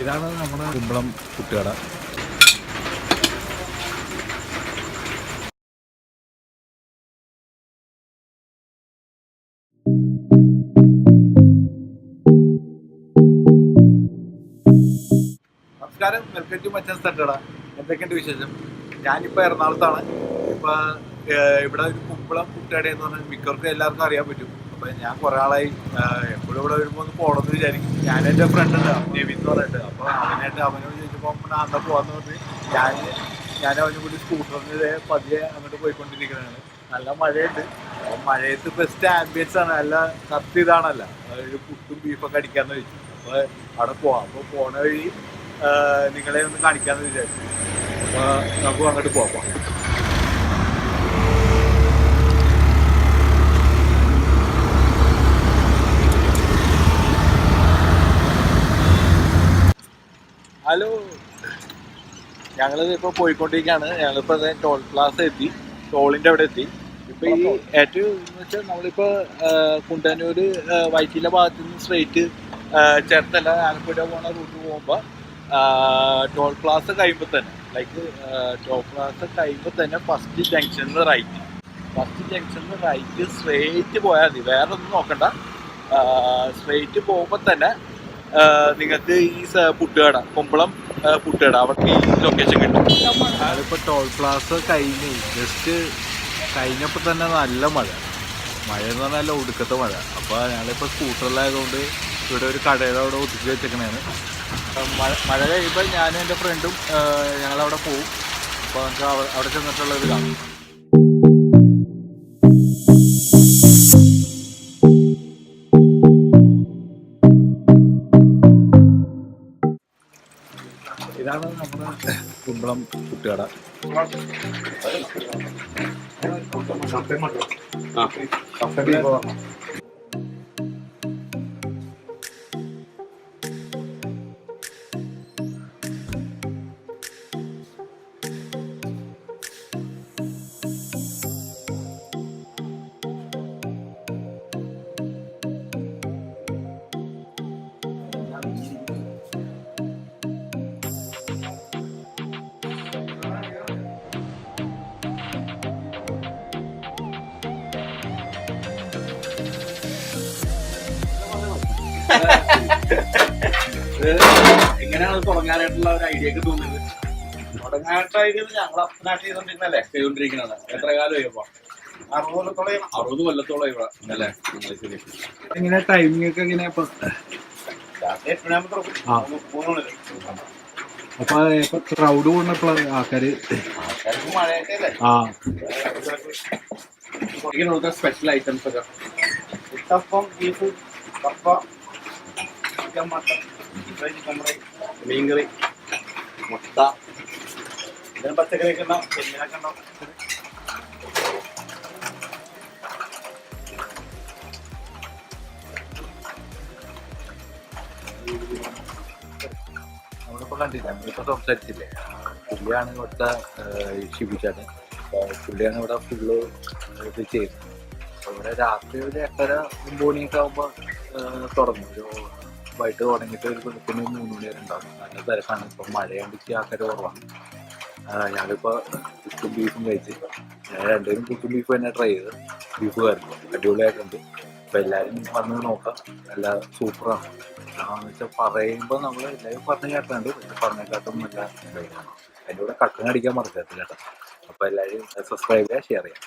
ഇതാണ് നമ്മുടെ കുമ്പളം പുട്ടുകട. നമസ്കാരം, വെൽക്കം ടു മച്ചാൻസ് തട്ടുകട. എന്തൊക്കെയുണ്ട് വിശേഷം? ഞാനിപ്പോൾ എറണാകുളത്താണ്. ഇപ്പോൾ ഇവിടെ ഒരു കുമ്പളം പുട്ടുകട എന്ന് പറഞ്ഞാൽ മിക്കവർക്കും എല്ലാവർക്കും അറിയാൻ പറ്റും. അപ്പോൾ ഞാൻ കുറേ ആളായി എപ്പോഴും ഇവിടെ വരുമ്പോൾ ഒന്ന് പോകണമെന്ന് വിചാരിക്കും. എൻ്റെ ഫ്രണ്ട് ഉണ്ട് നെവിൻ എന്ന് പറഞ്ഞിട്ട്. അപ്പോൾ അവനോട് ചോദിച്ചപ്പോൾ അന്ന് പോകാമെന്ന് പറഞ്ഞ് ഞാൻ അവന് കൂടി സ്കൂട്ടറിന് പതിയെ അങ്ങോട്ട് പോയിക്കൊണ്ടിരിക്കുന്നതാണ്. നല്ല മഴയുണ്ട്. അപ്പോൾ മഴയത്ത് ബെസ്റ്റ് ആംബിയൻസ് ആണ്. നല്ല കത്തി ഇതാണല്ല, ഒരു പുട്ടും ബീഫൊക്കെ അടിക്കാമെന്ന് ചോദിച്ചു. അപ്പോൾ അവിടെ പോവാം. അപ്പോൾ പോണ വഴി നിങ്ങളെ ഒന്ന് കാണിക്കാമെന്ന് വിചാരിച്ചു. അപ്പോൾ നമുക്ക് അങ്ങോട്ട് പോകാം. ഹലോ, ഞങ്ങളിത് ഇപ്പോൾ പോയിക്കൊണ്ടിരിക്കുകയാണ്. ഞങ്ങളിപ്പോൾ ടോൾ പ്ലാസ എത്തി, ടോളിൻ്റെ അവിടെ എത്തി. ഇപ്പോൾ ഈ ഏറ്റവും എന്ന് വെച്ചാൽ നമ്മളിപ്പോൾ കുണ്ടന്നൂർ വൈറ്റില ഭാഗത്തു നിന്ന് സ്ട്രെയിറ്റ് ചേർത്തല ആലപ്പുഴ പോകുന്ന റൂട്ട് പോകുമ്പോൾ ടോൾ പ്ലാസ കഴിയുമ്പോൾ തന്നെ ഫസ്റ്റ് ജംഗ്ഷനിൽ റൈറ്റ് സ്ട്രെയിറ്റ് പോയാൽ മതി. വേറെ ഒന്നും നോക്കണ്ട. സ്ട്രെയിറ്റ് പോകുമ്പോൾ തന്നെ നിങ്ങൾക്ക് ഈ പുട്ടുകട, കുമ്പളം പുട്ടുകട, അവർക്ക് ഈ ലൊക്കേഷൻ കിട്ടും. ഞാനിപ്പോൾ ടോൾ പ്ലാസ ജസ്റ്റ് കഴിഞ്ഞപ്പോൾ തന്നെ നല്ല മഴ എന്ന് പറഞ്ഞാൽ നല്ല ഒടുക്കത്തെ മഴ. അപ്പോൾ ഞങ്ങളിപ്പോൾ സ്കൂട്ടറിലായതുകൊണ്ട് ഇവിടെ ഒരു കടയുടെ അവിടെ ഒതുക്കി വെച്ചേക്കണേണ്. മഴ കഴിയുമ്പോൾ ഞാനും എൻ്റെ ഫ്രണ്ടും ഞങ്ങളവിടെ പോവും. അപ്പോൾ നമുക്ക് അവിടെ ചെന്നിട്ടുള്ളത് കാണും. ഇതാണ് നമ്മുടെ കുമ്പളം പുട്ടുകട. എങ്ങനെയാണ് തുടങ്ങാനായിട്ടുള്ള ഒരു ഐഡിയ ഒക്കെ തോന്നുന്നത്? തുടങ്ങാനായിട്ട് ഞങ്ങൾ അപ്പനായിട്ട് ചെയ്തോണ്ടിരിക്കുന്നല്ലേ, ചെയ്തോണ്ടിരിക്കുന്നത്. എത്ര കാലമായി? 60 കൊല്ലത്തോളം ഇവിടെ അല്ലേ? എങ്ങനെ ടൈമിംഗ് ഒക്കെ എങ്ങനെയാ? അപ്പൊ ക്രൗഡ് കൂടുന്നപ്പോഴാണ് ആൾക്കാര് മഴയൊക്കെ സ്പെഷ്യൽ ഐറ്റംസ് ഒക്കെ ഉത്തപ്പം, ബീഫ്, കപ്പ, ചിക്കൻ, മട്ടൻ, ചിക്കൻ ഫ്രൈ, മീൻകറി, മുട്ട, ഇതിന് പച്ചക്കറിയൊക്കെ ഉണ്ടാവും, ചെമ്മീനൊക്കെ ഉണ്ടാവും. നമ്മളിപ്പോൾ കണ്ടില്ല, നമ്മളിപ്പോൾ സംസാരിച്ചില്ലേ, പുള്ളിയാണ് ഇവിടുത്തെ ഷിബു ചേട്ടൻ. പുള്ളിയാണ് ഇവിടെ ഫുള്ള് ഇത് ചെയ്യുന്നത്. അപ്പോൾ ഇവിടെ രാത്രി ഒരു 8:30-9 മണിയൊക്കെ ആകുമ്പോൾ തുടങ്ങും. ഒരു വൈകിട്ട് തുടങ്ങിയിട്ട് ഒരു 3 മണി വരെ ഉണ്ടാകും. നല്ല തിരക്കാണ്. ഇപ്പം മഴയാണ്ടിക്ക് ആൾക്കാർ കുറവാണ്. ഞങ്ങളിപ്പോൾ പുട്ടും ബീഫും കഴിച്ച് രണ്ടുപേരും പുട്ടും ബീഫും തന്നെ ട്രൈ ചെയ്ത്. ബീഫ് കറി അടിപൊളിയായിട്ടുണ്ട്. അപ്പോൾ എല്ലാവരും വന്ന് നോക്കാം. നല്ല സൂപ്പറാണ്. എന്ന് വെച്ചാൽ പറയുമ്പോൾ നമ്മൾ എല്ലാവരും പറഞ്ഞു കേട്ടാണ്ട്, പക്ഷെ പറഞ്ഞേക്കാട്ടും നല്ല ഇതാണ്. അതിൻ്റെ കൂടെ കട്ടൻ അടിക്കാൻ മറക്കത്തില്ല കേട്ടോ. അപ്പോൾ എല്ലാവരും സബ്സ്ക്രൈബ് ചെയ്യുക, ഷെയർ ചെയ്യാം.